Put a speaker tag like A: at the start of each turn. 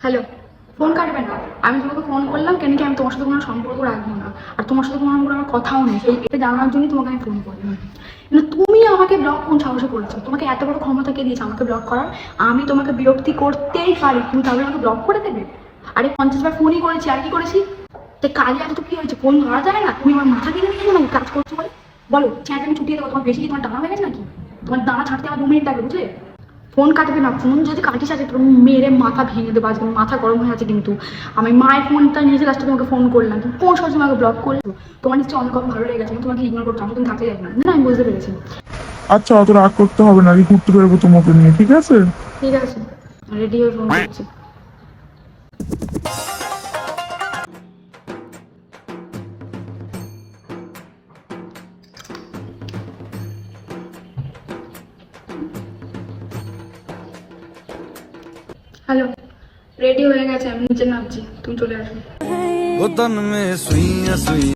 A: Hello, phone কাটবে না। আমি তোমাকে ফোন করলাম কেন কি আমি তোমার সাথে কোনো সম্পর্ক রাখবো না, আর তোমার সাথে কোনো আমার কথাও নেই, সেই এটা জানার জন্যই তোমাকে আমি ফোন করলাম। কিন্তু তুমি আমাকে ব্লক কোন সাহসে করেছো? তোমাকে এত বড় ক্ষমতা কে দিয়েছে আমাকে ব্লক করার? আমি তোমাকে বিরক্তি করতেই পারি, তুমি তাহলে আমাকে ব্লক করে দেবে? আরে 50 বার ফোনই করেছি, আর কি করেছি? তাই কাজে এত তো কি হয়েছে? ফোন ধরা যায় না? তুমি আমার মাথা কিনে নিয়েছো নাকি কাজ করছো বলে? বলো, চ্যাট আমি ছুটিয়ে দেবো, তোমার বেশি কি তোমার টানা হয়ে গেছে নাকি? তোমার দানা ছাড়তে আমার 2 মিনিট লাগবে, বুঝলে? ফোন কাটবে না, ফোন যদি কাটিস আছে তোর মেরে মাথা ভেঙে দেবো আজকে, মাথা গরম হয়ে আছে কিন্তু। আমি মায়ের ফোনটা নিয়েছে, লাস্টে তোমাকে ফোন করলাম, তুমি কোন সময় আমাকে ব্লক করলো? তোমার নিশ্চয়ই অনেক কথা ভালো লেগে গেছে, আমি তোমাকে ইগনোর করতাম, তুমি থাকতে যাবে না, না আমি বুঝতে পেরেছি।
B: আচ্ছা, অত রাগ করতে হবে না, আমি ঘুরতে বেরোবো তোমাকে নিয়ে, ঠিক আছে?
A: ঠিক আছে, রেডি হয়ে ফোন করছি। হ্যালো, রেডি হয়ে গেছে, আমি নিচে নামছি, তুমি চলে আসো।
C: वो तन में सुइयां सुइयां